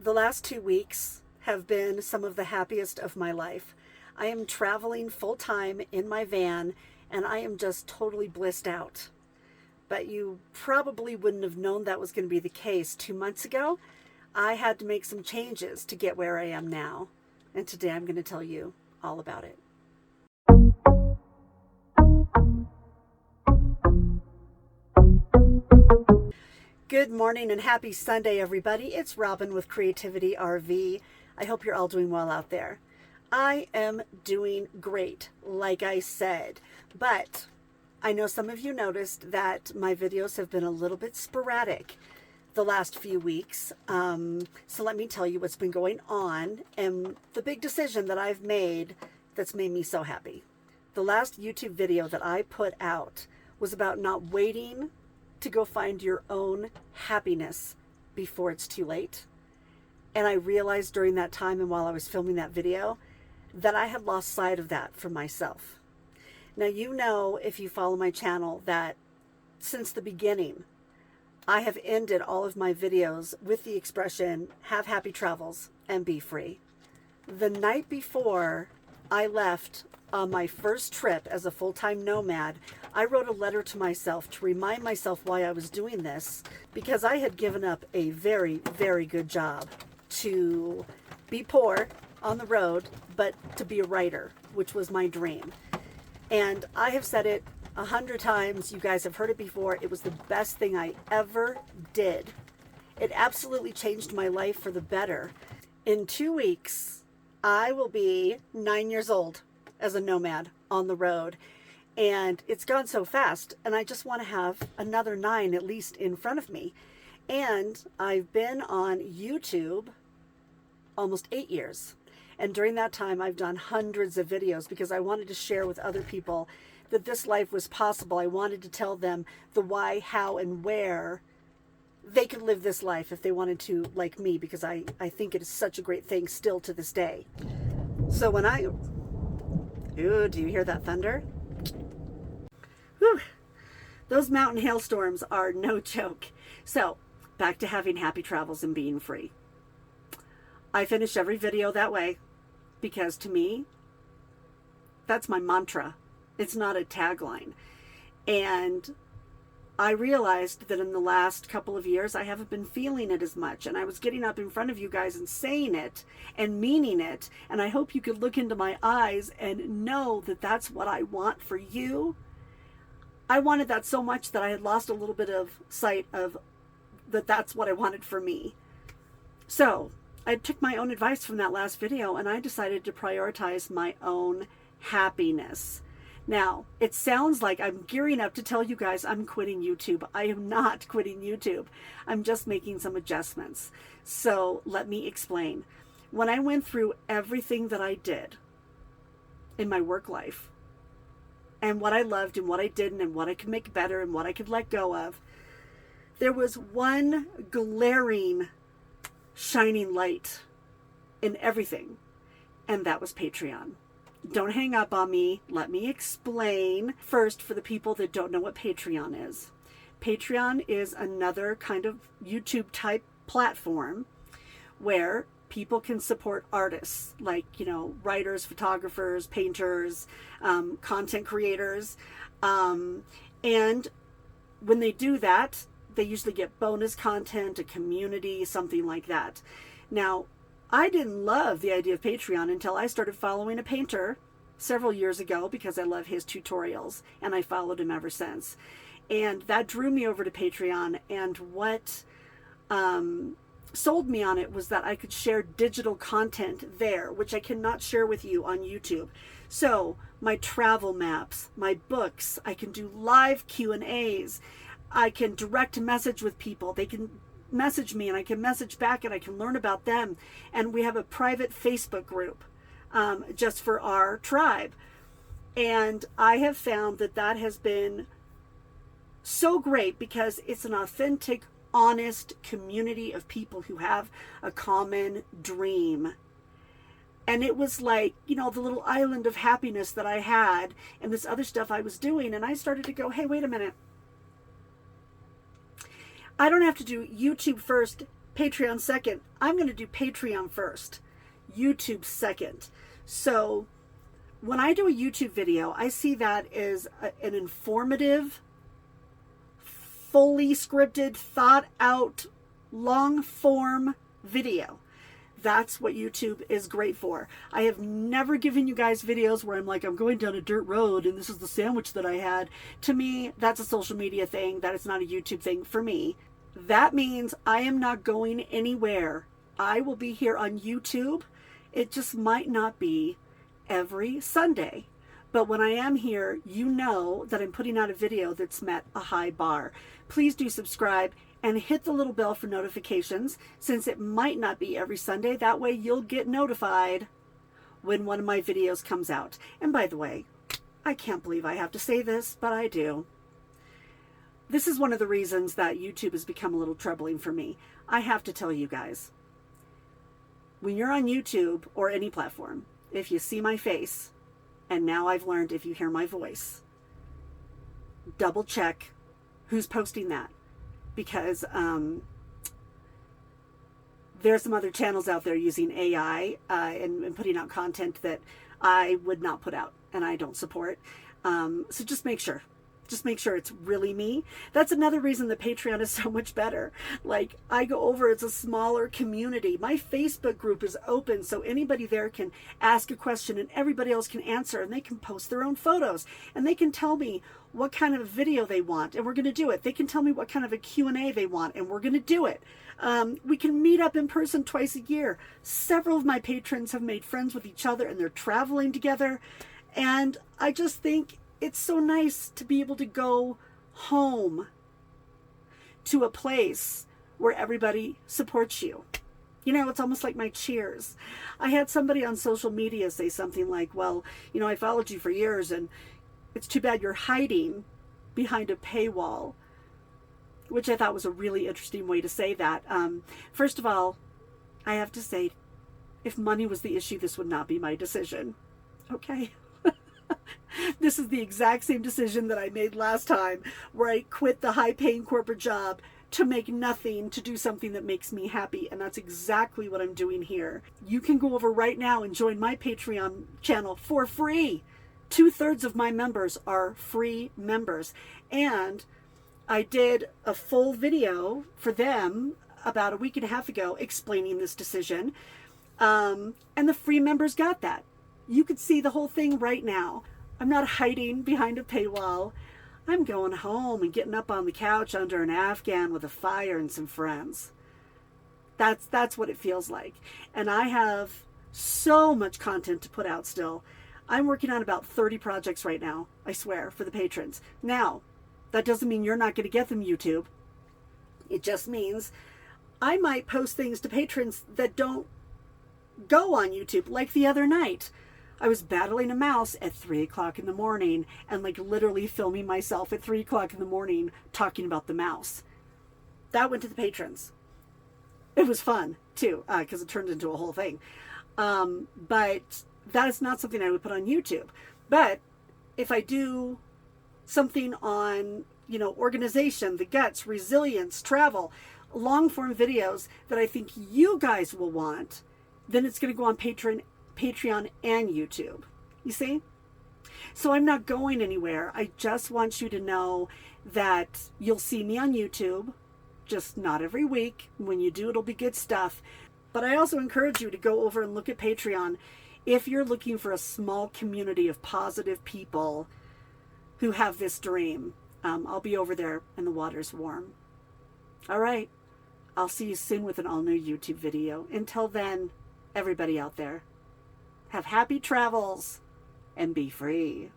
The last 2 weeks have been some of the happiest of my life. I am traveling full time in my van and I am just totally blissed out. But you probably wouldn't have known that was going to be the case 2 months ago. I had to make some changes to get where I am now. And today I'm going to tell you all about it. Good morning and happy Sunday, everybody. It's Robin with Creativity RV. I hope you're all doing well out there. I am doing great, like I said, but I know some of you noticed that my videos have been a little bit sporadic the last few weeks. So let me tell you what's been going on and the big decision that I've made that's made me so happy. The last YouTube video that I put out was about not waiting to go find your own happiness before it's too late. And I realized during that time and while I was filming that video that I had lost sight of that for myself. Now, you know, if you follow my channel, that since the beginning, I have ended all of my videos with the expression, have happy travels and be free. The night before I left on my first trip as a full-time nomad, I wrote a letter to myself to remind myself why I was doing this, because I had given up a very, very good job to be poor on the road, but to be a writer, which was my dream. And I have said it 100 times. You guys have heard it before. It was the best thing I ever did. It absolutely changed my life for the better. In 2 weeks, I will be 9 years old as a nomad on the road. And it's gone so fast. And I just want to have another 9 at least in front of me. And I've been on YouTube almost 8 years. And during that time, I've done hundreds of videos because I wanted to share with other people that this life was possible. I wanted to tell them the why, how, and where they could live this life if they wanted to, like me, because I think it is such a great thing still to this day. So when ooh, do you hear that thunder? Whew. Those mountain hailstorms are no joke. So back to having happy travels and being free. I finish every video that way because to me, that's my mantra. It's not a tagline. And I realized that in the last couple of years, I haven't been feeling it as much. And I was getting up in front of you guys and saying it and meaning it. And I hope you could look into my eyes and know that that's what I want for you. I wanted that so much that I had lost a little bit of sight of that that's what I wanted for me. So I took my own advice from that last video and I decided to prioritize my own happiness. Now, it sounds like I'm gearing up to tell you guys I'm quitting YouTube. I am not quitting YouTube. I'm just making some adjustments. So let me explain. When I went through everything that I did in my work life and what I loved and what I didn't and what I could make better and what I could let go of, there was one glaring shining light in everything, and that was Patreon. Don't hang up on me. Let me explain. First, for the people that don't know what Patreon is. Patreon is another kind of YouTube type platform where people can support artists like, you know, writers, photographers, painters, content creators. And when they do that, they usually get bonus content, a community, something like that. Now, I didn't love the idea of Patreon until I started following a painter several years ago because I love his tutorials and I followed him ever since. And that drew me over to Patreon, and what sold me on it was that I could share digital content there, which I cannot share with you on YouTube. So my travel maps, my books, I can do live Q&As. I can direct message with people. They can message me and I can message back and I can learn about them. And we have a private Facebook group just for our tribe. And I have found that that has been so great because it's an authentic, honest community of people who have a common dream. And it was like, you know, the little island of happiness that I had and this other stuff I was doing. And I started to go, hey, wait a minute. I don't have to do YouTube first, Patreon second. I'm going to do Patreon first, YouTube second. So when I do a YouTube video, I see that as an informative, fully scripted, thought out, long form video. That's what YouTube is great for. I have never given you guys videos where I'm like, I'm going down a dirt road and this is the sandwich that I had. To me, that's a social media thing. That is not a YouTube thing for me. That means I am not going anywhere. I will be here on YouTube. It just might not be every Sunday. But when I am here, you know that I'm putting out a video that's met a high bar. Please do subscribe and hit the little bell for notifications, since it might not be every Sunday. That way you'll get notified when one of my videos comes out. And by the way, I can't believe I have to say this, but I do. This is one of the reasons that YouTube has become a little troubling for me. I have to tell you guys, when you're on YouTube or any platform, if you see my face, and now I've learned if you hear my voice, double check who's posting that. Because there's some other channels out there using AI and putting out content that I would not put out and I don't support. So just make sure. Just make sure it's really me. That's another reason that Patreon is so much better. Like, I go over, it's a smaller community. My Facebook group is open, so anybody there can ask a question and everybody else can answer, and they can post their own photos, and they can tell me what kind of video they want, and we're going to do it. They can tell me what kind of a Q&A they want, and we're going to do it. We can meet up in person twice a year. Several of my patrons have made friends with each other, and they're traveling together, and I just think it's so nice to be able to go home to a place where everybody supports you. You know, it's almost like my cheers. I had somebody on social media say something like, well, you know, I followed you for years and it's too bad you're hiding behind a paywall, which I thought was a really interesting way to say that. First of all, I have to say, if money was the issue, this would not be my decision. Okay? This is the exact same decision that I made last time, where I quit the high-paying corporate job to make nothing, to do something that makes me happy. And that's exactly what I'm doing here. You can go over right now and join my Patreon channel for free. 2/3 of my members are free members. And I did a full video for them about a week and a half ago explaining this decision. And the free members got that. You could see the whole thing right now. I'm not hiding behind a paywall. I'm going home and getting up on the couch under an Afghan with a fire and some friends. That's what it feels like. And I have so much content to put out still. I'm working on about 30 projects right now, I swear, for the patrons. Now, that doesn't mean you're not going to get them, YouTube. It just means I might post things to patrons that don't go on YouTube, like the other night. I was battling a mouse at 3 o'clock in the morning and like literally filming myself at 3 o'clock in the morning talking about the mouse. That went to the patrons. It was fun too, because it turned into a whole thing. But that is not something I would put on YouTube. But if I do something on, you know, organization, the guts, resilience, travel, long form videos that I think you guys will want, then it's going to go on Patreon and YouTube. You see? So I'm not going anywhere. I just want you to know that you'll see me on YouTube, just not every week. When you do, it'll be good stuff. But I also encourage you to go over and look at Patreon if you're looking for a small community of positive people who have this dream. I'll be over there and the water's warm. All right. I'll see you soon with an all-new YouTube video. Until then, everybody out there, have happy travels and be free.